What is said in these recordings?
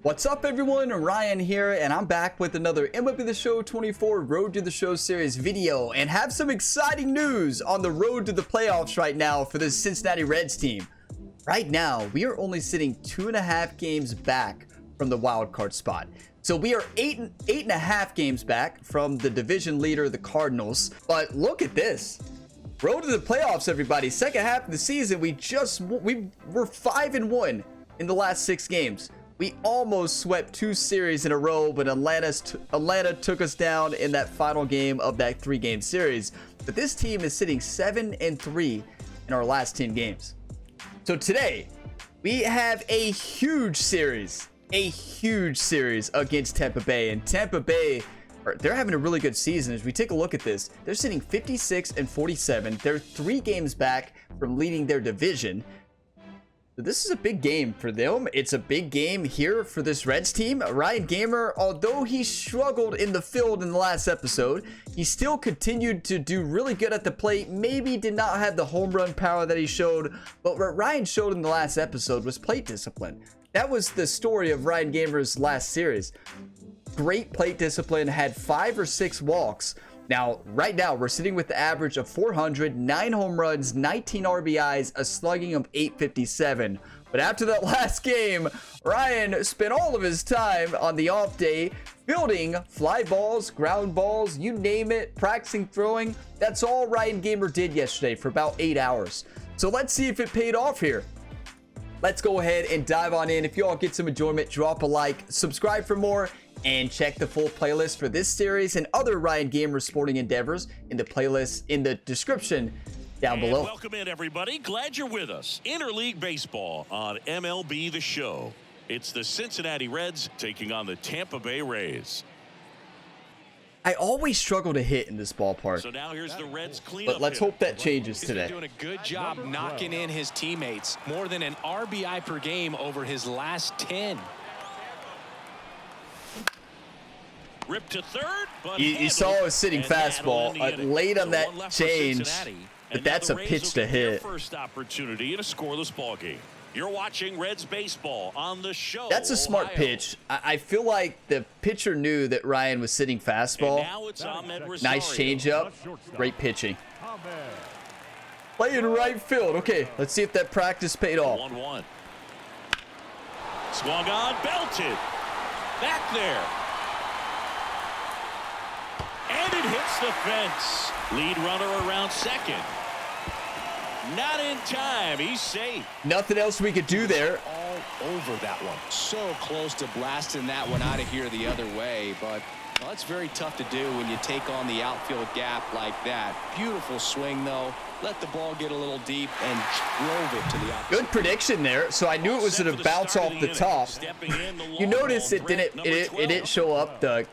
What's up, everyone? Ryan here, and I'm back with another MLB The Show 24 Road to the Show series video, and have some exciting news on the road to the playoffs right now for the Cincinnati Reds team. Right now, we are only sitting 2.5 games back from the wild card spot. So we are eight and a half games back from the division leader, the Cardinals. But look at this. Road to the playoffs, everybody. Second half of the season, we're 5-1 in the last 6 games. We almost swept 2 series in a row, but Atlanta took us down in that final game of that 3-game series. But this team is sitting 7-3 in our last 10 games. So today, we have a huge series against Tampa Bay. And Tampa Bay, they're having a really good season. As we take a look at this, they're sitting 56-47. They're 3 games back from leading their division. This is a big game for them. It's a big game here for this Reds team. Ryan Gamer, although he struggled in the field in the last episode, he still continued to do really good at the plate. Maybe did not have the home run power that he showed, but what Ryan showed in the last episode was plate discipline. That was the story of Ryan Gamer's last series. Great plate discipline, had 5 or 6 walks. Now, right now, we're sitting with the average of 400, 9 home runs, 19 RBIs, a slugging of 857. But after that last game, Ryan spent all of his time on the off day fielding fly balls, ground balls, you name it, practicing throwing. That's all Ryan Gamer did yesterday for about 8 hours. So let's see if it paid off here. Let's go ahead and dive on in. If you all get some enjoyment, drop a like, subscribe for more, and check the full playlist for this series and other Ryan Gamer sporting endeavors in the playlist in the description down below. Welcome in, everybody. Glad you're with us. Interleague Baseball on MLB The Show. It's the Cincinnati Reds taking on the Tampa Bay Rays. I always struggle to hit in this ballpark. So now here's the Reds cleanup. But let's hope that changes today. He's been doing a good job knocking in his teammates. More than an RBI per game over his last 10. Ripped to third, but you saw a sitting fastball late on that change, but that's a pitch to hit. First opportunity in a scoreless ball game. You're watching Reds baseball on the show. That's a smart pitch. I feel like the pitcher knew that Ryan was sitting fastball. Nice changeup, great pitching. Play in right field. Okay, let's see if that practice paid off. 1-1. Swung on, belted. Back there. And it hits the fence. Lead runner around second. Not in time. He's safe. Nothing else we could do there. All over that one. So close to blasting that one out of here the other way, but well, that's very tough to do when you take on the outfield gap like that. Beautiful swing, though. Let the ball get a little deep and drove it to the opposite. Good prediction there. So I knew it was going to bounce off the top. You notice it didn't show up the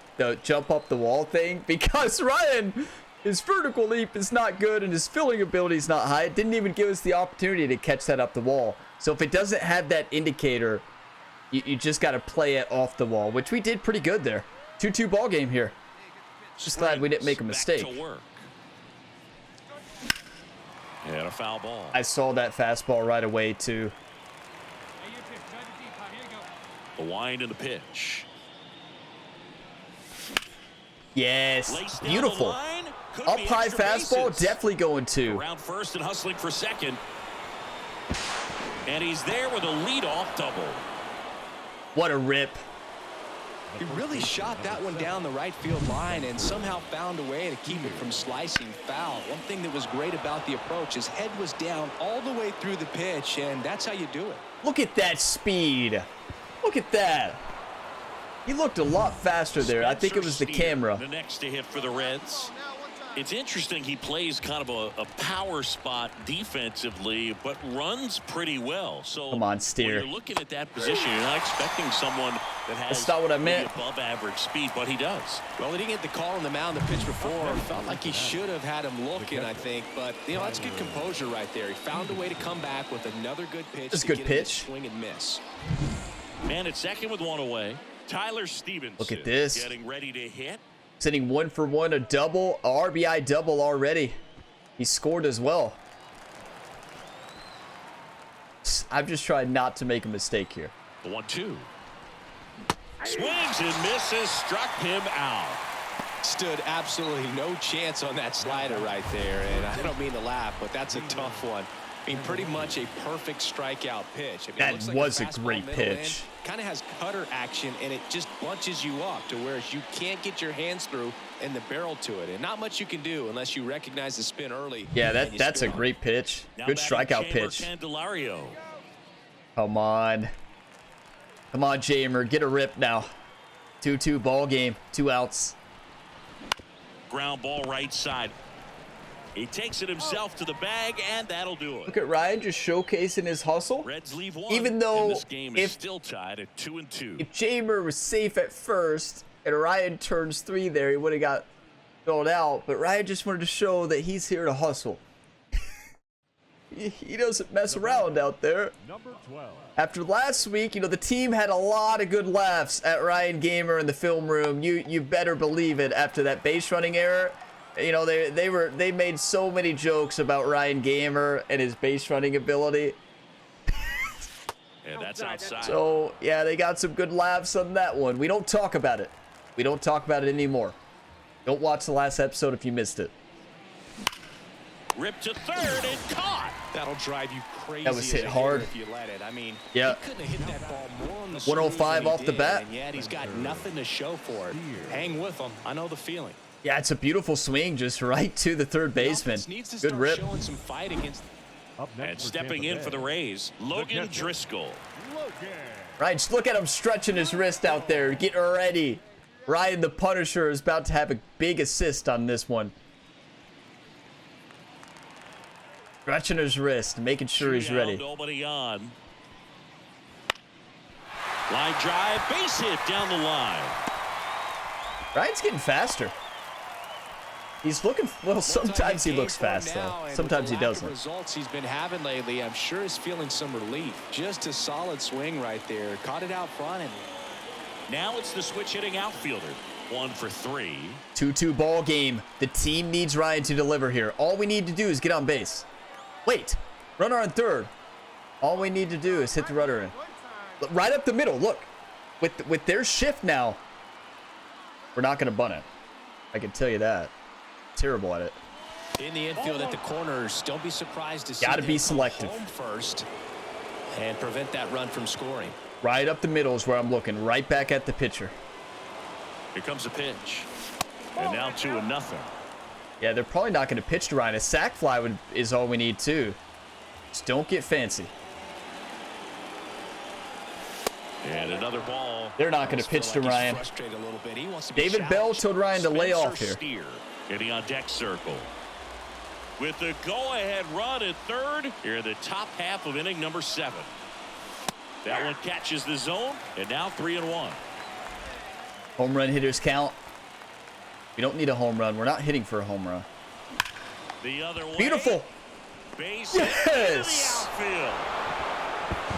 jump up the wall thing because Ryan, his vertical leap is not good and his fielding ability is not high. It didn't even give us the opportunity to catch that up the wall. So if it doesn't have that indicator, you just got to play it off the wall, which we did pretty good there. 2-2 ball game here. Just glad we didn't make a mistake. And a foul ball. I saw that fastball right away too. The wind and the pitch. Yes, beautiful. Up high fastball, definitely going to. Around first and hustling for second. And he's there with a leadoff double. What a rip. He really shot that one down the right field line and somehow found a way to keep it from slicing foul. One thing that was great about the approach, his head was down all the way through the pitch, and that's how you do it. Look at that speed. Look at that. He looked a lot faster there. I think it was the camera. The next to hit for the Reds. It's interesting he plays kind of a power spot defensively, but runs pretty well. So come on, Steer. When you're looking at that position, you're not expecting someone that has That's not what I meant. Above average speed, but he does. Well, he didn't get the call on the mound the pitch before. Felt like he should have had him looking, I think. But, you know, that's good composure right there. He found a way to come back with another good pitch. That's a good pitch. Swing and miss. Man at second with one away. Tyler Stevenson. Look at this. Getting ready to hit. Sitting 1 for 1, a double, a RBI double already. He scored as well. I've just tried not to make a mistake here. The 1-2. Swings and misses, struck him out. Stood absolutely no chance on that slider right there, and I don't mean to laugh, but that's a tough one. I mean, pretty much a perfect strikeout pitch. I mean, That was a great pitch. Kind of has cutter action, and it just bunches you up to where you can't get your hands through and the barrel to it, and not much you can do unless you recognize the spin early. Yeah, that's a great pitch. Good strikeout pitch. Come on. Come on, Jamer. Get a rip now. 2-2 ball game. 2 outs. Ground ball right side. He takes it himself to the bag, and that'll do it. Look at Ryan just showcasing his hustle. Reds leave one, even though this game is still tied at 2-2. If Jamer was safe at first and Ryan turns 3 there, he would have got filled out. But Ryan just wanted to show that he's here to hustle. He doesn't mess around out there. Number 12. After last week, you know, the team had a lot of good laughs at Ryan Gamer in the film room. You better believe it. After that base running error, you know, they made so many jokes about Ryan Gamer and his base running ability. Yeah, that's outside. So yeah, they got some good laughs on that one. We don't talk about it. We don't talk about it anymore. Don't watch the last episode if you missed it. Ripped to third and caught. That'll drive you crazy. That was hit hard. If you let it. I mean, yeah. he couldn't have hit that ball more on the 105 off the bat. And yet he's got nothing to show for it. Hang with him. I know the feeling. Yeah, it's a beautiful swing just right to the third baseman. Good rip. Showing some fight against. And stepping in for the Rays, Logan Driscoll. Right, just look at him stretching his wrist out there, getting ready. Ryan the Punisher is about to have a big assist on this one. Stretching his wrist, making sure he's ready. Nobody on. Line drive, base hit down the line. Ryan's getting faster. He's looking, well, sometimes he looks fast though. Sometimes he doesn't. Results he's been having lately, I'm sure he's feeling some relief. Just a solid swing right there. Caught it out front. And now it's the switch hitting outfielder. 1 for 3. 2-2 ball game. The team needs Ryan to deliver here. All we need to do is get on base. Wait, runner on third. All we need to do is hit the runner in. Right up the middle, look. With their shift now, we're not going to bunt it. I can tell you that. Terrible at it. In the infield at the corners, don't be surprised to see. Got to be selective. Home first and prevent that run from scoring. Right up the middle is where I'm looking. Right back at the pitcher. Here comes a pitch. And now 2-0. Yeah, they're probably not going to pitch to Ryan. A sac fly is all we need too. Just don't get fancy. And another ball. They're not going to pitch to Ryan. David Bell told Ryan to lay off here. Getting on deck circle. With the go-ahead run at third, here in the top half of inning number 7. That one catches the zone, and now 3-1. Home run hitters count. We don't need a home run. We're not hitting for a home run. The other way. Beautiful. Base yes. Into the outfield.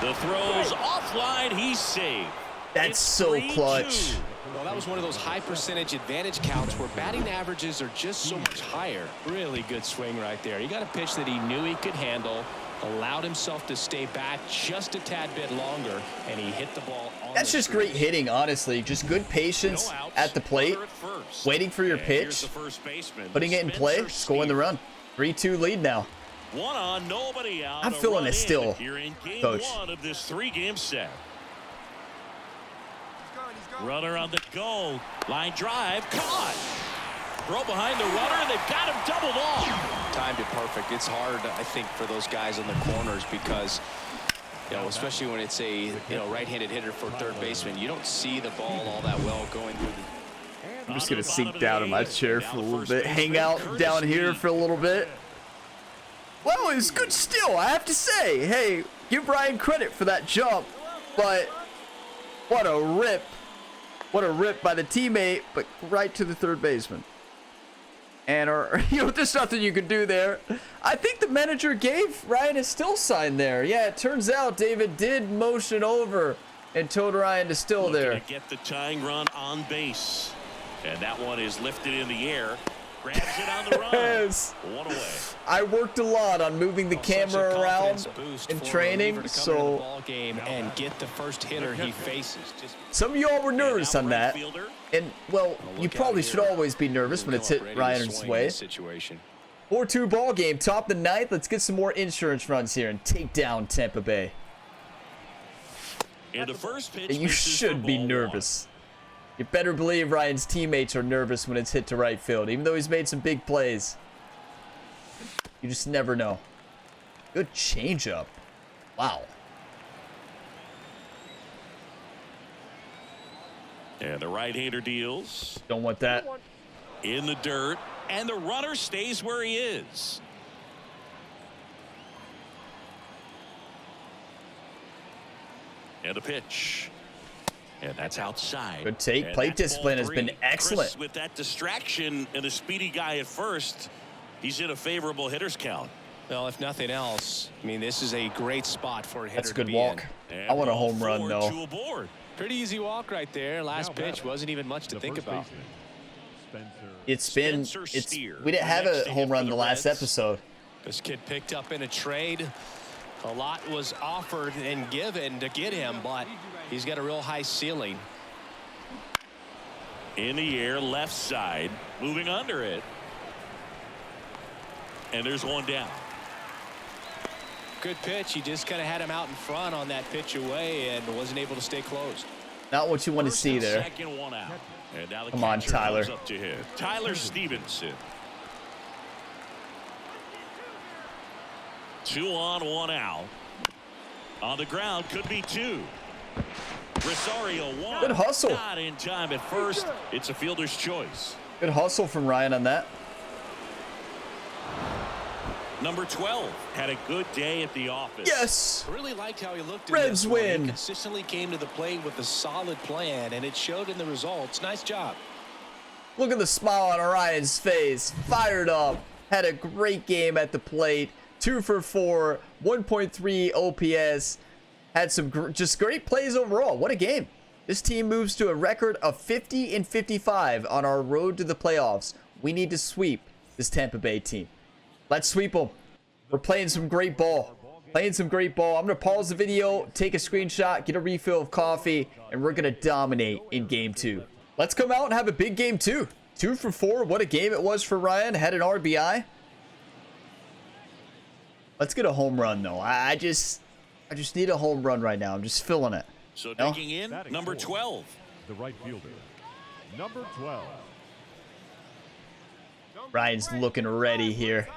The throw's offline. He's saved. That's it's so 3-2. clutch. Well, that was one of those high percentage advantage counts where batting averages are just so much higher. Really good swing right there. He got a pitch that he knew he could handle, allowed himself to stay back just a tad bit longer, and he hit the ball on That's just great hitting, honestly. Just good patience at the plate, waiting for your pitch, putting it in play, scoring the run. 3-2 lead now. 1 on, nobody out. I'm feeling it still, here in game Coach. 1 of this 3-game set. Runner on the go. Line drive. Caught. Throw behind the runner, and they've got him doubled off. Timed it perfect. It's hard, I think, for those guys on the corners because, you know, especially when it's a, right-handed hitter for third baseman, you don't see the ball all that well going through the... I'm just going to sink down in my chair for a little bit, hang out down here for a little bit. Well, it was good still, I have to say. Hey, give Ryan credit for that jump, but what a rip. What a rip by the teammate, but right to the third baseman. And, there's nothing you can do there. I think the manager gave Ryan a still sign there. Yeah, it turns out David did motion over and told Ryan to still there. To get the tying run on base. And that one is lifted in the air. Grabs it on the run. Yes. One away. I worked a lot on moving the camera around in training, so ball game and get the first hitter he faces. some of y'all were nervous on that. And, well, you probably should always be nervous when it's hit Ryan's way. 4-2 ball game, top of the ninth. Let's get some more insurance runs here and take down Tampa Bay. In the first pitch, And you should be nervous. You better believe Ryan's teammates are nervous when it's hit to right field, even though he's made some big plays. You just never know. Good changeup. Wow. And the right-hander deals. Don't want that. In the dirt. And the runner stays where he is. And the pitch. And that's outside. Good take. And Plate that's discipline ball has been three. excellent. Chris, with that distraction and the speedy guy at first, he's in a favorable hitter's count. Well, if nothing else, I mean, this is a great spot for a hitter. That's a good to be walk. And I want a ball home run, 4 though. to aboard. Pretty easy walk right there. Last pitch wasn't even much to think about. We didn't have a home run in the last episode. This kid picked up in a trade. A lot was offered and given to get him, but he's got a real high ceiling. In the air, left side, moving under it. And there's one down. Good pitch. He just kind of had him out in front on that pitch away and wasn't able to stay closed. Not what you want to see there. Second one out. And now the Come on, catcher Tyler. comes up to hit. Tyler Stevenson. 2 on, 1 out. On the ground, could be 2. Rosario 1. Good hustle. Not in time at first. It's a fielder's choice. Good hustle from Ryan on that. Number 12 had a good day at the office. Yes. Really liked how he looked. Reds in this one. win. He consistently came to the plate with a solid plan, and it showed in the results. Nice job. Look at the smile on Ryan's face. Fired up. Had a great game at the plate. 2 for 4. 1.3 OPS. Had some just great plays overall. What a game. This team moves to a record of 50-55 on our road to the playoffs. We need to sweep this Tampa Bay team. Let's sweep them. We're playing some great ball. I'm going to pause the video, take a screenshot, get a refill of coffee, and we're going to dominate in game 2. Let's come out and have a big game 2. 2 for 4. What a game it was for Ryan. Had an RBI. Let's get a home run, though. I just need a home run right now. I'm just feeling it. So digging in, number 12. The right fielder, number 12. Ryan's looking ready here.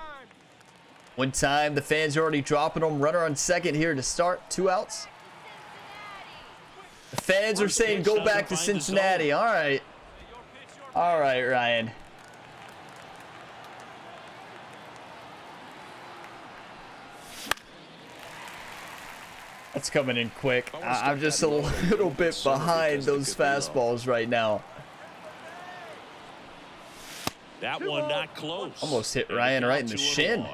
One time, the fans are already dropping him. Runner on second here to start. 2 outs. The fans are saying go back to Cincinnati. All right. All right, Ryan. That's coming in quick. I'm just a little bit behind those fastballs right now. That one not close. Almost hit Ryan right in the shin.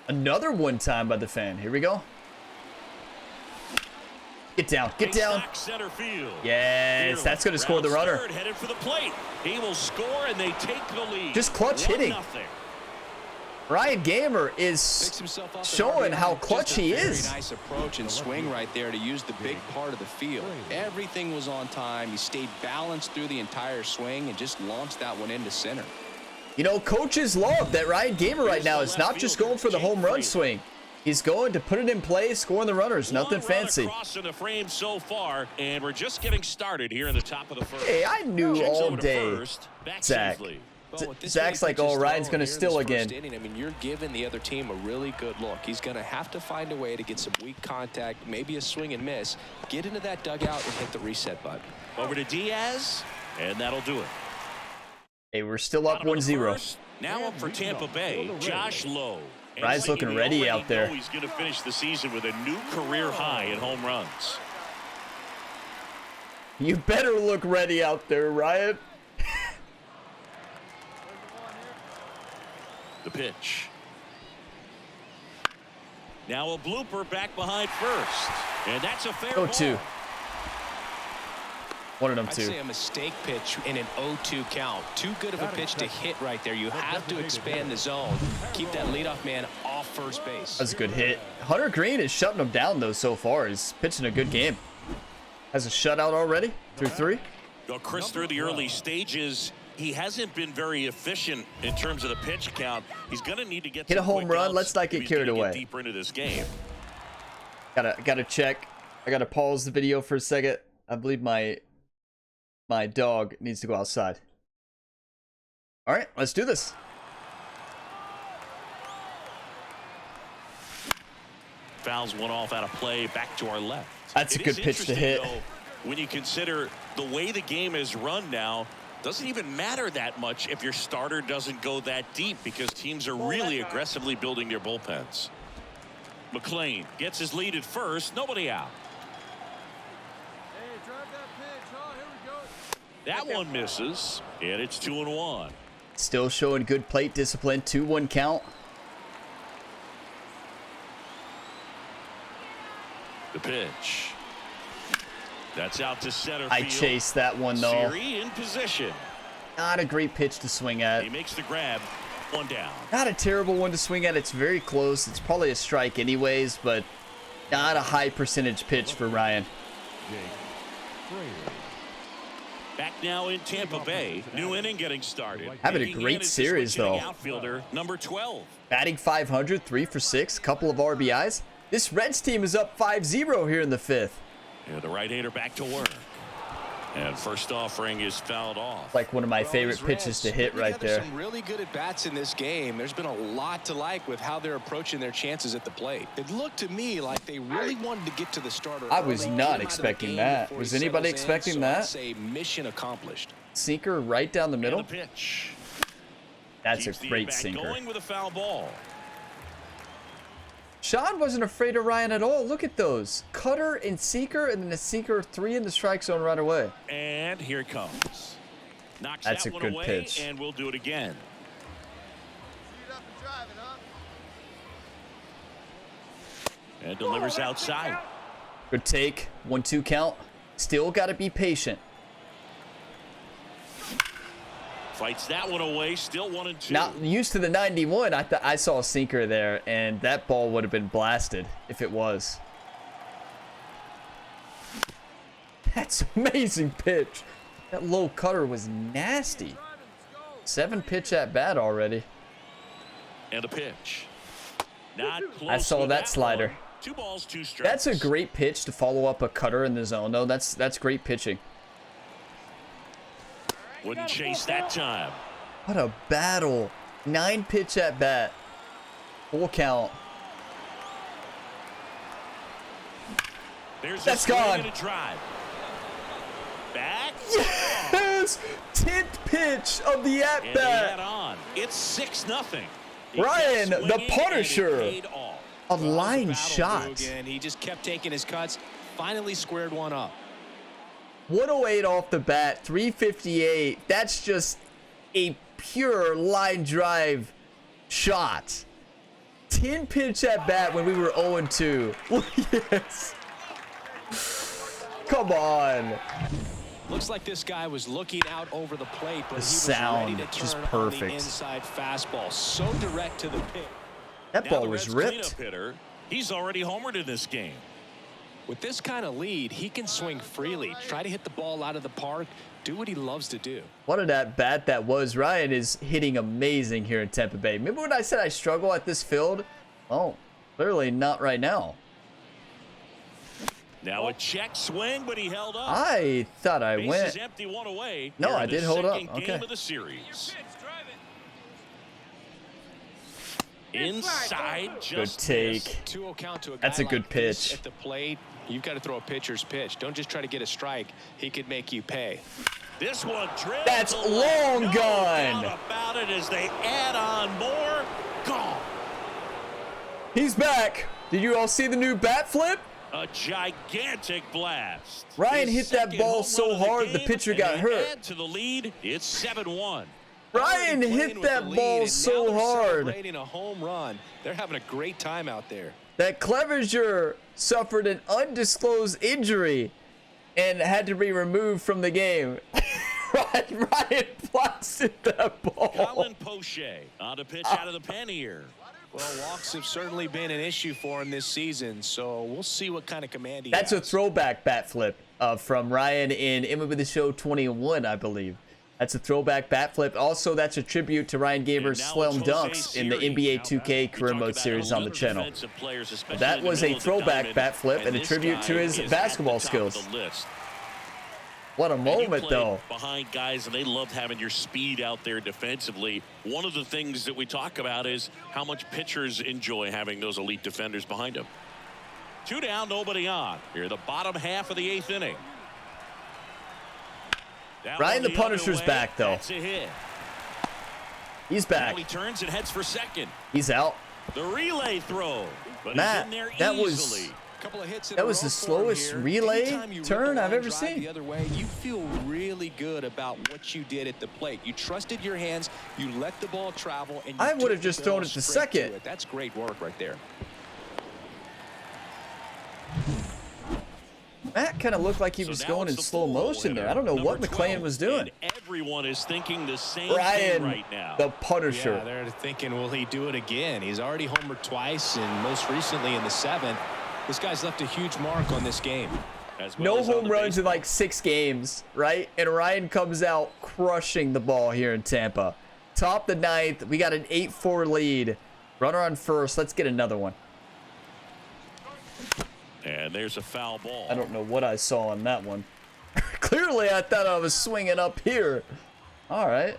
Another one time by the fan. Here we go. Get down. Get down. Center field. Yes, that's going to score the runner. Headed for the plate. He will score, and they take the lead. Just clutch hitting. 1-0. Ryan Gamer is showing how clutch he is. Very nice approach and swing right there to use the big part of the field. Everything was on time. He stayed balanced through the entire swing and just launched that one into center. You know, coaches love that Ryan Gamer right now is not just going for the home run swing. He's going to put it in play, scoring the runners. Nothing fancy. Crossing the frame so far, and we're just getting started here in the top of the first. Hey, I knew Checks all over to day, first. Back Zach. safely. Zach's like, oh, Ryan's going to steal again. I mean, you're giving the other team a really good look. He's going to have to find a way to get some weak contact, maybe a swing and miss, get into that dugout and hit the reset button. Over to Diaz, and that'll do it. Hey, we're still up 1-0. Now up for Tampa Bay, Josh Lowe. And Ryan's looking we ready already out there. know he's going to finish the season with a new career high in home runs. You better look ready out there, Ryan. The pitch. Now a blooper back behind first. And that's a fair ball. 0-2. Wanted him I'd to. say a mistake pitch in an 0-2 count. Too good of a pitch to hit right there. You have to expand the zone. Keep that leadoff man off first base. That's a good hit. Hunter Green is shutting him down, though, so far. He's pitching a good game. Has a shutout already through 3. Well, Chris, through the early stages, he hasn't been very efficient in terms of the pitch count. He's going to need to get Hit a some home quick run. outs Let's not if get he's carried gonna away. Get deeper into this game. Gotta check. I gotta pause the video for a second. I believe my dog needs to go outside. All right, let's do this. Fouls one off out of play, back to our left. That's a good pitch to hit. Though, when you consider the way the game is run now, doesn't even matter that much if your starter doesn't go that deep because teams are really aggressively building their bullpens. McLean gets his lead at first, nobody out. That one misses, and it's 2-1. Still showing good plate discipline. 2-1 count. The pitch. That's out to center field. I chased that one, though. Siri in position. Not a great pitch to swing at. He makes the grab. One down. Not a terrible one to swing at. It's very close. It's probably a strike anyways, but not a high percentage pitch for Ryan. Back now in Tampa Bay. New inning getting started. Having a Digging great in is series, the switching though. Outfielder number 12. Batting 500, 3 for 6, couple of RBIs. This Reds team is up 5-0 here in the 5th. Yeah, the right-hander back to work. And first offering is fouled off. Like one of my favorite pitches to hit right there. Some really good at bats in this game. There's been a lot to like with how they're approaching their chances at the plate. It looked to me like they really wanted to get to the starter. I was early, not get him out of the expecting game that. before Was he anybody settles in, expecting so that? I'd say mission accomplished. Sinker right down the middle. And the pitch. That's Keeps a the great at-bat sinker. Going with a foul ball. Sean wasn't afraid of Ryan at all. Look at those. Cutter and sinker, and then a sinker 3 in the strike zone right away. And here it comes. Knocks That's that a one good away, pitch. and we'll do it again. And delivers outside. Good take. 1-2 count. Still got to be patient. Fights that one away. Still 1-2. Not used to the 91. I saw a sinker there, and that ball would have been blasted if it was. That's amazing pitch. That low cutter was nasty. 7 pitch at bat already. And a pitch. Not close. I saw with that slider. one. 2 balls, 2 strikes. That's a great pitch to follow up a cutter in the zone, though. That's great pitching. Wouldn't chase that time. What a battle. 9 pitch at bat. Full count. There's That's a swing gone. and a drive. Back. Yes! 10th pitch of the And they at-bat. add on. It's 6-0. Ryan, the Punisher. Paid off. A Well, it was line battle, shot. Boog, and he just kept taking his cuts. Finally squared one up. 108 off the bat, 358. That's just a pure line drive shot. 10 pitch at bat when we were 0-2. Yes. Come on. Looks like this guy was looking out over the plate, but The he was sound, ready to just turn on perfect. the inside fastball. So direct to the pit. That Now ball the was Reds ripped. cleanup hitter. He's already homered in this game. With this kind of lead, he can swing freely, try to hit the ball out of the park, do what he loves to do. What an at bat that was. Ryan is hitting amazing here in Tampa Bay. Remember when I said I struggle at this field? Oh, clearly not right now. Now a check swing, but he held up. I thought I Base went. is empty, one away. No, Here I in the did hold up. second Okay. Game of the series. Inside, just take. missed. 2-0 count to a guy That's a good like this pitch. at the plate. You've got to throw a pitcher's pitch. Don't just try to get a strike. He could make you pay. This one drilled That's to left. long No gone. doubt about it as they add on more. Gone. He's back. Did you all see the new bat flip? A gigantic blast. Ryan His hit that second ball home so run of hard the game, pitcher and got they hurt. add to the lead. It's 7-1. Ryan Already hit playing with that the lead, ball and now so they're hard. celebrating a home run. They're having a great time out there. That Clevenger suffered an undisclosed injury, and had to be removed from the game. Ryan blasted that ball. Colin Poche on a pitch out of the pen here. Well, walks have certainly been an issue for him this season, so we'll see what kind of command he That's has. a throwback bat flip from Ryan in MLB The Show 21, I believe. That's a throwback bat flip. Also, that's a tribute to Ryan Gaber's slam dunks in the NBA 2K career mode series on the channel. That was a throwback bat flip and a tribute to his basketball skills. What a moment, though. Behind guys, and they love having your speed out there defensively. One of the things that we talk about is how much pitchers enjoy having those elite defenders behind them. 2 down, nobody on. Here, the bottom half of the 8th inning. Ryan the Punisher's back, though. That's a hit. He's back. Now he turns and heads for second. He's out. The relay throw. But Matt, he's in there that easily. was the slowest relay turn I've ever seen. The other way, you feel really good about what you did at the plate. You trusted your hands, you let the ball travel, and you I would have took just the thrown ball it to straight second. it. That's great work right there. Matt kind of looked like he was going in slow motion there. I don't know what McClain was doing. Everyone is thinking the same thing Ryan right now. the Punisher. Yeah, they're thinking, will he do it again? He's already homered twice, and most recently in the 7th. This guy's left a huge mark on this game. No home runs in like 6 games, right? And Ryan comes out crushing the ball here in Tampa. Top the 9th. We got an 8-4 lead. Runner on first. Let's get another one. And there's a foul ball. I don't know what I saw on that one. Clearly, I thought I was swinging up here. All right.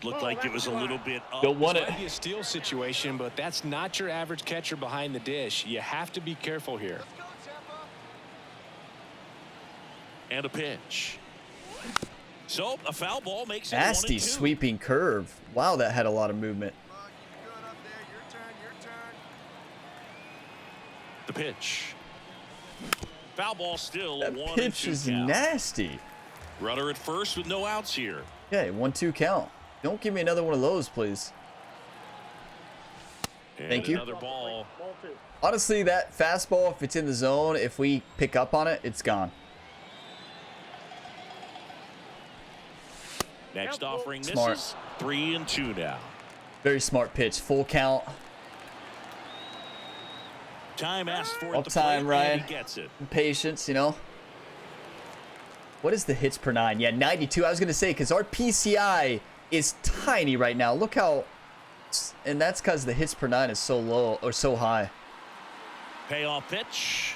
Looked like it was a little bit up. Don't want it. Might be a steal situation, but that's not your average catcher behind the dish. You have to be careful here. And a pitch. So a foul ball makes it Nasty 1-2. sweeping curve. Wow, that had a lot of movement. The pitch. Foul ball still. That 1-2 pitch is count. nasty. Runner at first with no outs here. Okay, 1-2 count. Don't give me another one of those, please. And Thank you. Another ball. Honestly, that fastball, if it's in the zone, if we pick up on it, it's gone. Next offering. This Smart. is 3-2 now. Very smart pitch. Full count. Time asked for Up at the time, plate, Ryan. and he gets it. Patience, you know. What is the hits per 9? Yeah, 92. I was going to say, because our PCI is tiny right now. Look how... And that's because the hits per 9 is so low, or so high. Payoff pitch.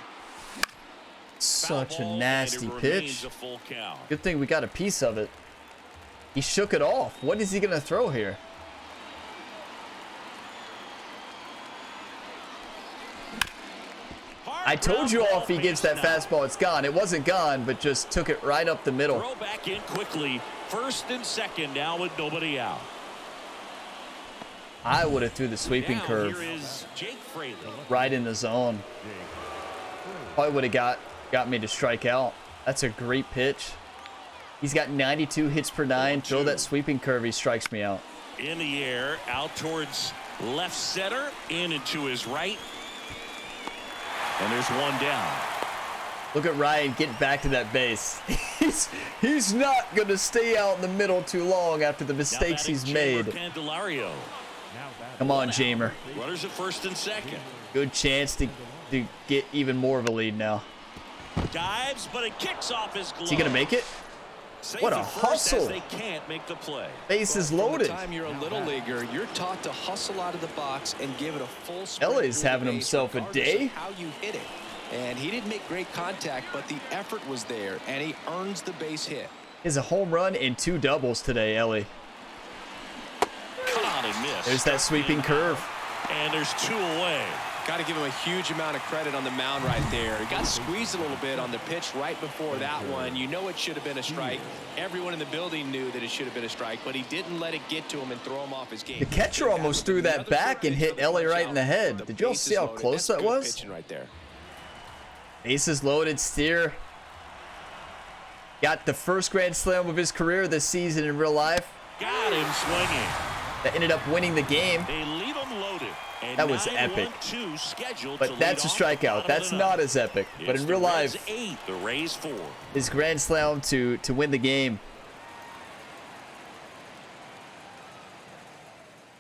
Such Foul a ball, nasty and it pitch. remains a full count. Good thing we got a piece of it. He shook it off. What is he going to throw here? I told you all if he gets that fastball, it's gone. It wasn't gone, but just took it right up the middle. Throw back in quickly. First and second now with nobody out. I would have threw the sweeping Now curve here is Jake Fraley. right in the zone. Probably would have got me to strike out. That's a great pitch. He's got 92 hits per 9. Throw that sweeping curve, he strikes me out. In the air, out towards left center, in and to his right. And there's one down. Look at Ryan getting back to that base. He's not going to stay out in the middle too long after the mistakes he's made. Candelario. Come on, Jamer. Runners at first and second. Good chance to get even more of a lead now. Dives, but it kicks off his glove. Is he going to make it? Safe What a at first as hustle. They can't make the play. Base is From loaded. the time you're a little leaguer, you're taught to hustle out of the box and give it a full sprint LA's through the having base himself a regardless day. of how you hit it. And he didn't make great contact, but the effort was there, and he earns the base hit. He has a home run and 2 doubles today, Ellie. Caught and missed. There's that sweeping curve. And there's 2 away. Got to give him a huge amount of credit on the mound right there. He got squeezed a little bit on the pitch right before that one. You know it should have been a strike. Everyone in the building knew that it should have been a strike, but he didn't let it get to him and throw him off his game. The catcher almost threw that back and hit Ellie right in the head. Did you all see how close that was? Pitching right there. Bases loaded, Steer. Got the first grand slam of his career this season in real life. Got him swinging. that ended up winning the game. They leave them loaded. And That was epic. But that's a strikeout. That's not as epic. But in real life, 8, the Rays 4. his grand slam to win the game.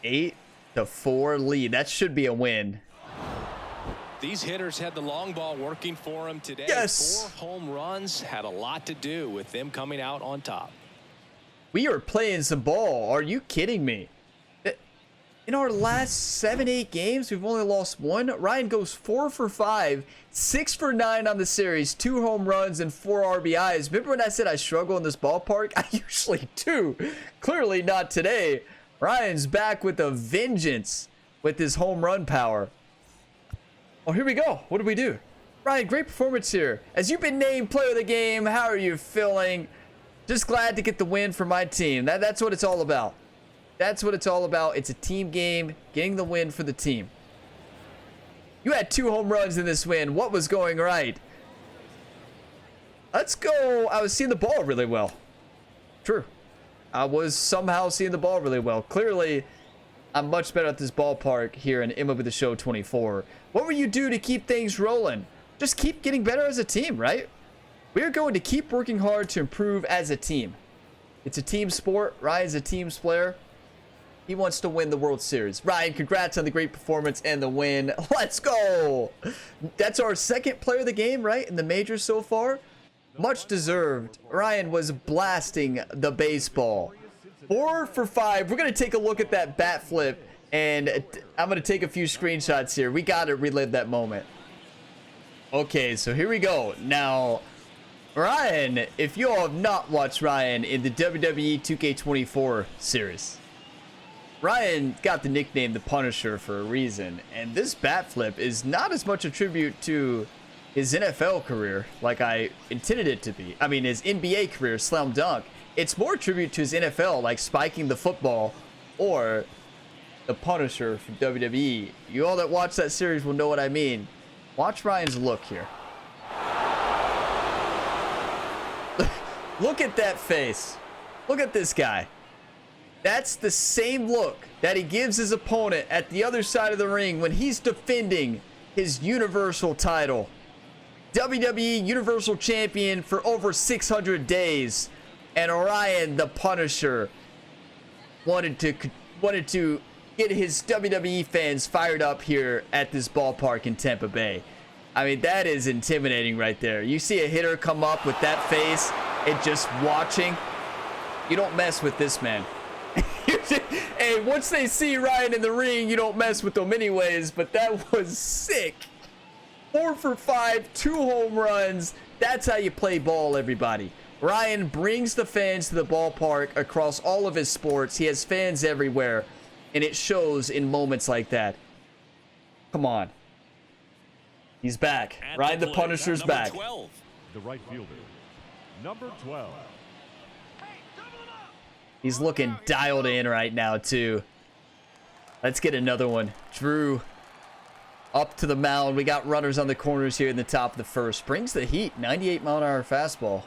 8-4 lead. That should be a win. These hitters had the long ball working for them today. Yes. 4 home runs had a lot to do with them coming out on top. We are playing some ball. Are you kidding me? In our last 7-8 games, we've only lost 1. Ryan goes 4 for 5, 6 for 9 on the series, 2 home runs and 4 RBIs. Remember when I said I struggle in this ballpark? I usually do. Clearly not today. Ryan's back with a vengeance with his home run power. Oh, here we go. What did we do? Ryan, great performance here. As you've been named player of the game, how are you feeling? Just glad to get the win for my team. That's what it's all about. That's what it's all about. It's a team game, getting the win for the team. You had 2 home runs in this win. What was going right? Let's go. I was seeing the ball really well. True. I was somehow seeing the ball really well. Clearly, I'm much better at this ballpark here in MLB The Show 24. What will you do to keep things rolling? Just keep getting better as a team, right? We're going to keep working hard to improve as a team. It's a team sport. Ryan's a team player. He wants to win the World Series. Ryan, congrats on the great performance and the win. Let's go. That's our 2nd player of the game, right? In the majors so far. Much deserved. Ryan was blasting the baseball. 4 for 5. We're going to take a look at that bat flip. And I'm going to take a few screenshots here. We got to relive that moment. Okay, so here we go. Now, Ryan, if you all have not watched Ryan in the WWE 2K24 series, Ryan got the nickname the Punisher for a reason, and this bat flip is not as much a tribute to his NFL career like I intended it to be. I mean, his NBA career, slam dunk. It's more a tribute to his NFL, like spiking the football, or the Punisher from WWE. You all that watch that series will know what I mean. Watch Ryan's look here. Look at that face. Look at this guy. That's the same look that he gives his opponent at the other side of the ring when he's defending his Universal title. WWE Universal Champion for over 600 days. And Ryan, the Punisher, wanted to get his WWE fans fired up here at this ballpark in Tampa Bay. I mean, that is intimidating right there. You see a hitter come up with that face and just watching. You don't mess with this man. Hey, once they see Ryan in the ring, you don't mess with them anyways, but that was sick. 4 for 5, 2 home runs. That's how you play ball, everybody. Ryan brings the fans to the ballpark across all of his sports. He has fans everywhere, and it shows in moments like that. Come on. He's back. Ryan the Punisher's back. 12. The right fielder, number 12. He's looking dialed in right now, too. Let's get another one. Drew up to the mound. We got runners on the corners here in the top of the first. Brings the heat. 98-mile-an-hour fastball.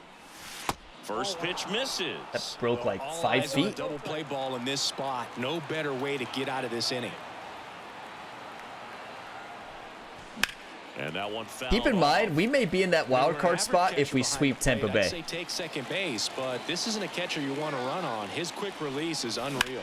First pitch misses. That broke like All 5 eyes on a feet. double play ball in this spot. No better way to get out of this inning. And that one fouled Keep in mind, we may be in that wild card spot if we sweep Tampa Bay. I'd say take second base, but this isn't a catcher you want to run on. His quick release is unreal.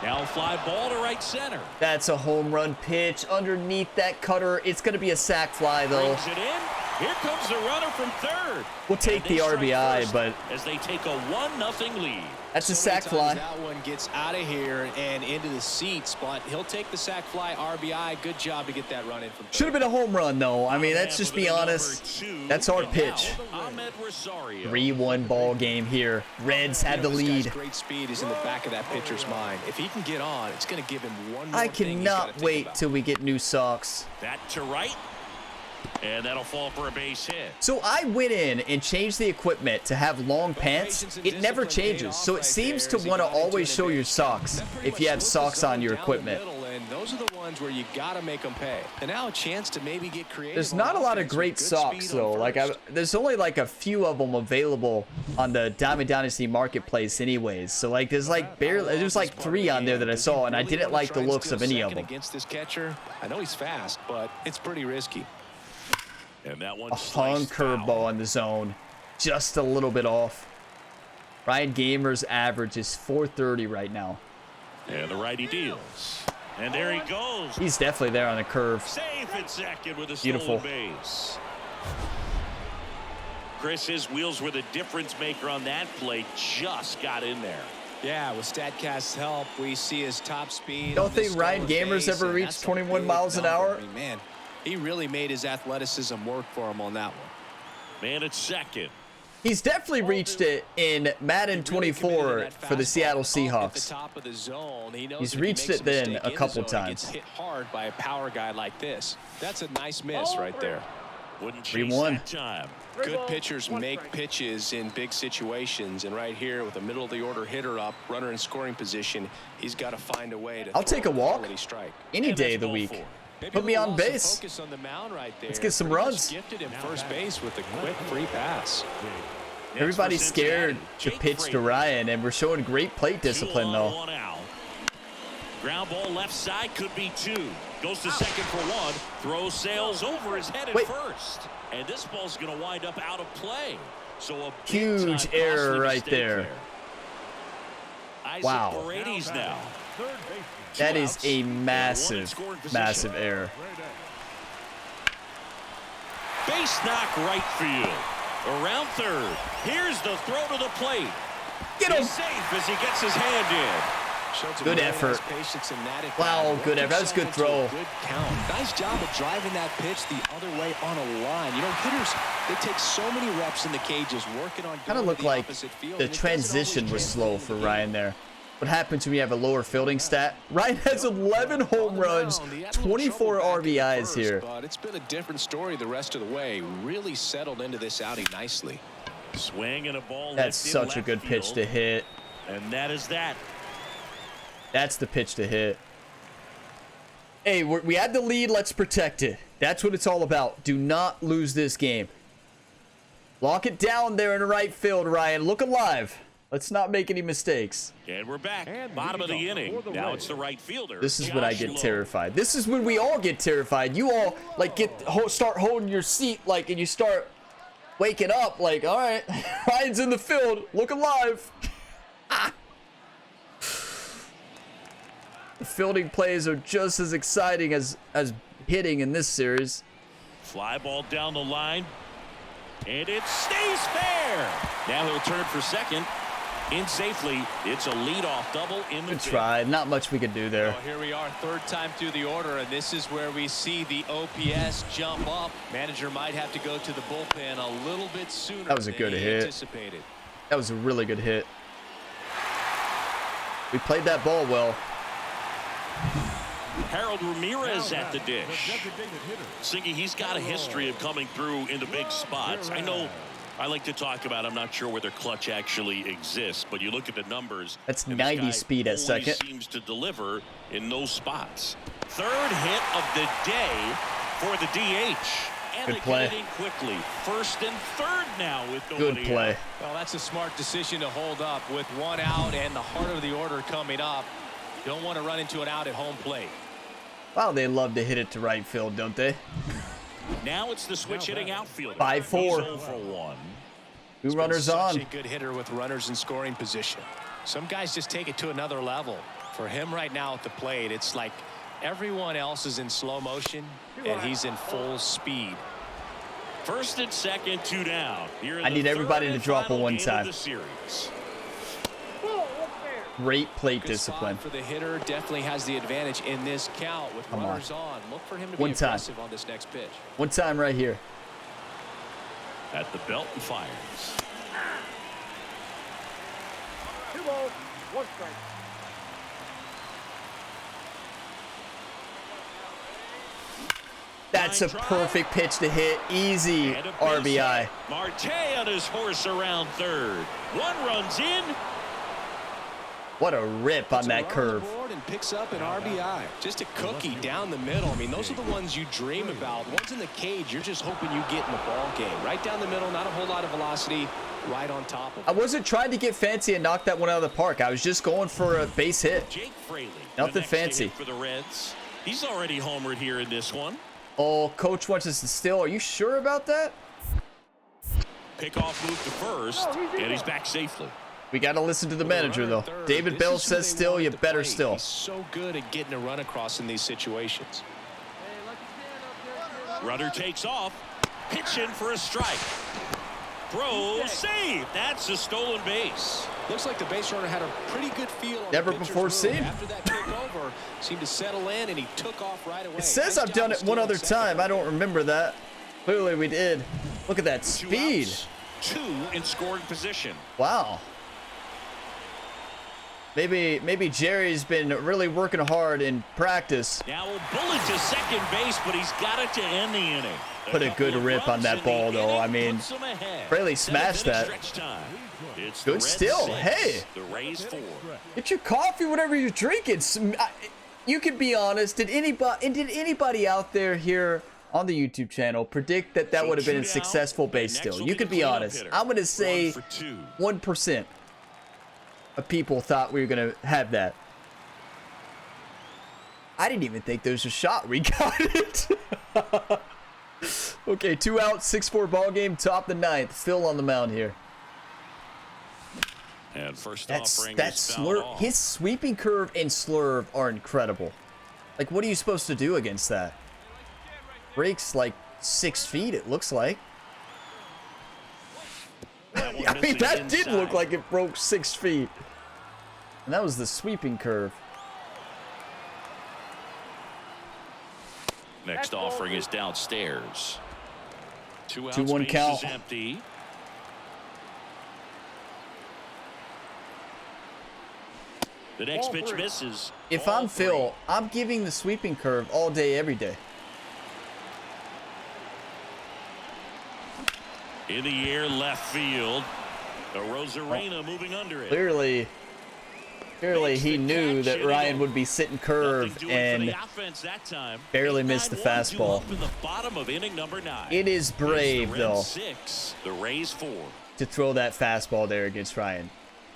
Now fly ball to right center. That's a home run pitch underneath that cutter. It's going to be a sac fly, though. Brings it in. Here comes the runner from third. We'll take the RBI, but as they take a 1-0 lead. that's a So many sac fly. times that one gets out of here and into the seats, but he'll take the sac fly RBI. Good job to get that run in from third. Should have been a home run, though. I mean, let's just be honest. That's our pitch. 3-1 ball game here. Reds had the This guy's lead. great speed is in the back of that pitcher's mind. If he can get on, it's going to give him one more I thing he's gotta cannot think wait about. till we get new socks. That to right. And that'll fall for a base hit. So I went in and changed the equipment to have long pants. It never changes. So it seems to want to always show your socks if you have socks on your equipment. those are the ones where you got to make them pay. And now a chance to maybe get creative. There's not a lot of great socks though. Like there's only like a few of them available on the Diamond Dynasty marketplace anyways. So like there's like barely, there's like 3 on there that I saw, and I didn't like the looks of any of them. Against this catcher, I know he's fast, but it's pretty risky. And that one A hung curveball in the zone, just a little bit off. Ryan Gamer's average is 430 right now. And the righty deals. And there he goes. He's definitely there on the curve. Safe at second with a Beautiful. stolen base. Chris, his wheels were the difference maker on that play. Just got in there. Yeah, with StatCast's help, we see his top speed. Don't think Ryan Gamer's ever reached 21 miles an hour? I mean, man, he really made his athleticism work for him on that one. Man at second. He's definitely reached it in Madden 24 for the Seattle Seahawks. He's reached it then a couple times. Gets hit hard by a power guy like this. That's a nice miss right there. Wouldn't chase 3-1. that time. Good pitchers make pitches in big situations, and right here with a middle of the order hitter up, runner in scoring position, he's got to find a way to. I'll take a walk any day of the week. Put me on base. Let's get some runs. Gifted him first base with a quick free pass. Everybody's scared to pitch to Ryan, and we're showing great plate discipline though. Ground ball left side, could be 2. Goes to second for 1. Throw sails over his head at first. And this ball's going to wind up out of play. So a huge error right there. Wow. Now. That is a massive, massive error. Base knock right field. Around third. Here's the throw to the plate. Get him. He's safe as he gets his hand in. Good effort. Wow, good effort. That was a good throw. Good count. Nice job of driving that pitch the other way on a line. You know, hitters, they take so many reps in the cages working on. Kind of looked like the transition was slow for Ryan there. What happens when you have a lower fielding stat? Ryan has 11 home runs, 24 RBIs here. But it's been a different story the rest of the way. Really settled into this outing nicely. Swing and a ball. That's such a good pitch to hit. And that is that. That's the pitch to hit. Hey, we had the lead. Let's protect it. That's what it's all about. Do not lose this game. Lock it down there in the right field, Ryan. Look alive. Let's not make any mistakes. And we're back. Bottom of the inning. Now it's the right fielder. This is when I get terrified. This is when we all get terrified. You all like start holding your seat like, and you start waking up like, all right, Ryan's in the field. Look alive. The fielding plays are just as exciting as hitting in this series. Fly ball down the line. And it stays fair. Now he'll turn for second. In safely. It's a leadoff double in the Good try. Not much we could do there. Well, here we are, third time through the order, and this is where we see the OPS jump up. Manager might have to go to the bullpen a little bit sooner. That was a good hit. Anticipated. That was a really good hit. We played that ball well. Harold Ramirez at the dish. Singy, he's got a history of coming through into big spots. I know I like to talk about, I'm not sure whether clutch actually exists, but you look at the numbers. That's 90 speed at second. Seems to deliver in those spots. Third hit of the day for the DH. And good play. Get it in quickly. First and third now with good play. Out. Well, that's a smart decision to hold up with 1 out and the heart of the order coming up. Don't want to run into an out at home plate. Wow, they love to hit it to right field, don't they? Now it's the switch hitting outfielder. 5-4. 2 runners on. Such a good hitter with runners in scoring position. Some guys just take it to another level. For him right now at the plate, it's like everyone else is in slow motion and he's in full speed. First and second, 2 down. I need everybody to drop a 1 time. Great plate discipline. For the hitter, definitely has the advantage in this count with runners on. Look for him to be aggressive on this next pitch. 1 time right here. At the belt and fires. 2 balls, 1 strike. That's a perfect pitch to hit. Easy RBI. Marte on his horse around third. 1 runs in. What a rip on that curve. And picks up an RBI. Just a cookie down the middle. I mean, those are the ones you dream about. Ones in the cage, you're just hoping you get in the ball game. Right down the middle, not a whole lot of velocity. Right on top of it. I wasn't trying to get fancy and knock that one out of the park. I was just going for a base hit. Jake Fraley, nothing fancy for the Reds. He's already homered here in this one. Oh, coach wants us to steal. Are you sure about that? Pickoff move to first, and he's back safely. We got to listen to the manager, though. David Bell says still, you better still. He's so good at getting a run across in these situations. Runner takes off. Pitch in for a strike. Throw, save. That's a stolen base. Looks like the base runner had a pretty good feel on never before seen. After that takeover, seemed to settle in, and he took off right away. It says I've done it one other time. I don't remember that. Clearly we did. Look at that speed. Two in scoring position. Wow. Maybe Jerry's been really working hard in practice. Now a bullet to second base, but he's got it to end the inning. Put a good rip on that ball, though. I mean, Fraley smashed that. Good still. Hey, get your coffee, whatever you're drinking. You can be honest. Did anybody out there here on the YouTube channel predict that that would have been a successful base steal? You could be honest. I'm going to say 1% of people thought we were going to have that. I didn't even think there was a shot. We got it. Okay, 2 out, 6-4 ball game, top the 9th. Phil on the mound here. And first that slurve, his sweeping curve and slurve are incredible. Like, what are you supposed to do against that? Breaks like 6 feet, it looks like. I mean, that did look like it broke 6 feet. And that was the sweeping curve. Next offering is downstairs. 2-1 count. Empty. The next pitch misses. If I'm Phil, I'm giving the sweeping curve all day, every day. In the air, left field. The Rosarena moving under it. Clearly he knew that Ryan would be sitting curve and barely missed the fastball. It is brave, though, to throw that fastball there against Ryan.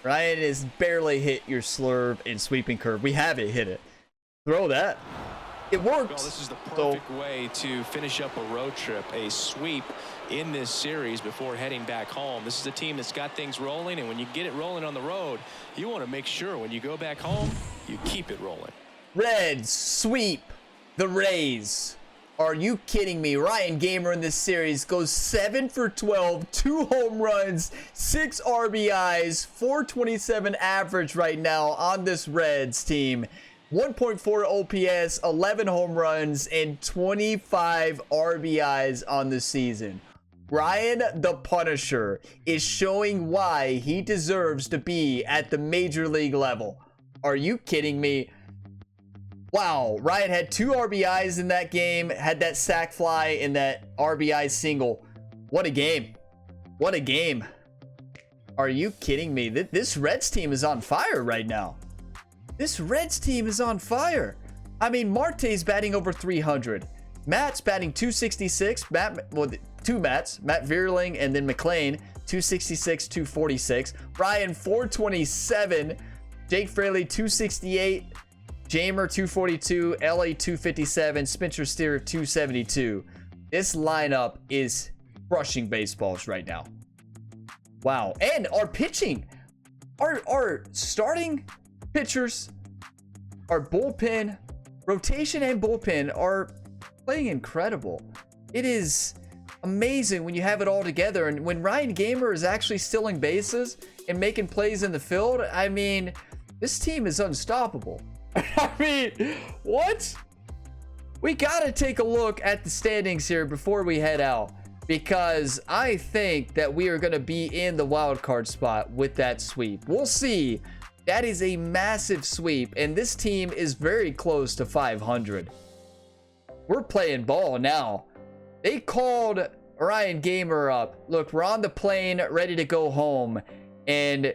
Ryan has barely hit your slurve and sweeping curve. We haven't hit it. Throw that. It works. Well, this is the perfect way to finish up a road trip, a sweep in this series before heading back home. This is a team that's got things rolling, and when you get it rolling on the road, you want to make sure when you go back home, you keep it rolling. Reds sweep the Rays. Are you kidding me? Ryan Gamer in this series goes 7 for 12, 2 home runs, 6 RBIs, 427 average right now on this Reds team. 1.4 OPS, 11 home runs, and 25 RBIs on the season. Ryan the Punisher is showing why he deserves to be at the major league level. Are you kidding me? Wow, Ryan had 2 RBIs in that game, had that sac fly and that RBI single. What a game. What a game. Are you kidding me? This Reds team is on fire right now. This Reds team is on fire. I mean, Marte's batting over 300. Matt's batting 266. Two Matts, Matt Vierling and then McLean, 266, 246. Ryan, 427. Jake Fraley, 268. Jamer, 242. LA, 257. Spencer Steer, 272. This lineup is crushing baseballs right now. Wow. And our pitching, our starting pitchers, our bullpen, rotation and bullpen are playing incredible. It is amazing when you have it all together. And when Ryan Gamer is actually stealing bases and making plays in the field, I mean, this team is unstoppable. I mean, what? We got to take a look at the standings here before we head out, because I think that we are going to be in the wild card spot with that sweep. We'll see. That is a massive sweep, and this team is very close to 500. We're playing ball now. They called Ryan Gamer up. Look, we're on the plane, ready to go home. And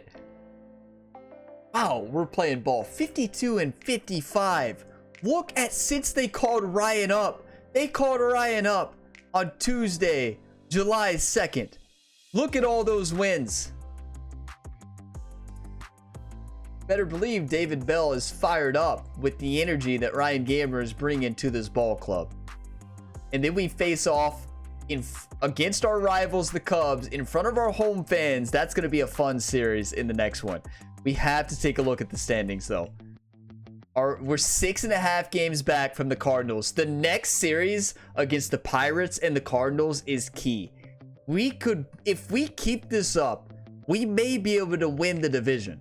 Wow, we're playing ball. 52 and 55. Look at since they called Ryan up. They called Ryan up on Tuesday, July 2nd. Look at all those wins. Better believe David Bell is fired up with the energy that Ryan Gamer is bringing to this ball club. And then we face off against our rivals, the Cubs, in front of our home fans. That's going to be a fun series in the next one. We have to take a look at the standings, though. We're 6.5 games back from the Cardinals. The next series against the Pirates and the Cardinals is key. We could, if we keep this up, we may be able to win the division.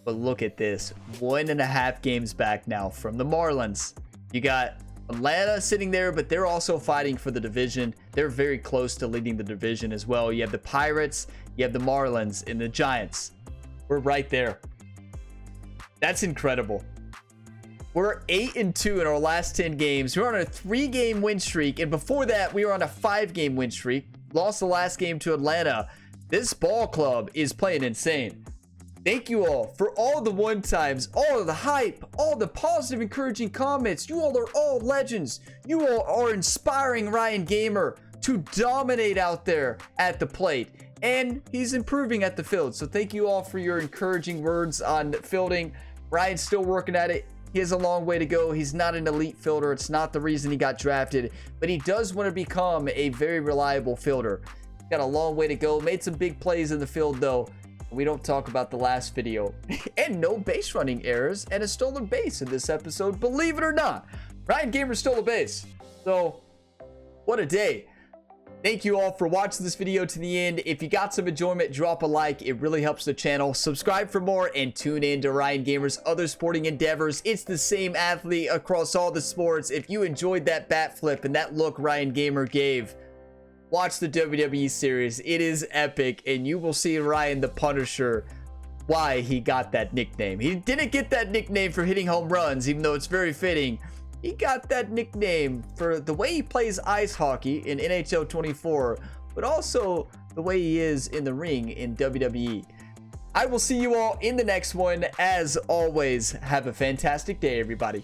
But look at this. 1.5 games back now from the Marlins. You got Atlanta sitting there, but they're also fighting for the division. They're very close to leading the division as well. You have the Pirates, you have the Marlins, and the Giants. We're right there. That's incredible. We're 8-2 in our last 10 games. We're on a 3-game win streak, and before that, we were on a 5-game win streak. Lost the last game to Atlanta. This ball club is playing insane. Thank you all for all the one times, all of the hype, all the positive, encouraging comments. You all are all legends. You all are inspiring Ryan Gamer to dominate out there at the plate. And he's improving at the field. So thank you all for your encouraging words on fielding. Ryan's still working at it. He has a long way to go. He's not an elite fielder. It's not the reason he got drafted. But he does want to become a very reliable fielder. Got a long way to go. Made some big plays in the field, though. We don't talk about the last video. And no base running errors and a stolen base in this episode. Believe it or not, Ryan Gamer stole a base. So, what a day. Thank you all for watching this video to the end. If you got some enjoyment, drop a like. It really helps the channel. Subscribe for more and tune in to Ryan Gamer's other sporting endeavors. It's the same athlete across all the sports. If you enjoyed that bat flip and that look Ryan Gamer gave, watch the WWE series. It is epic, and you will see Ryan the Punisher why he got that nickname. He didn't get that nickname for hitting home runs, even though it's very fitting. He got that nickname for the way he plays ice hockey in NHL 24, but also the way he is in the ring in WWE. I will see you all in the next one. As always, have a fantastic day, everybody.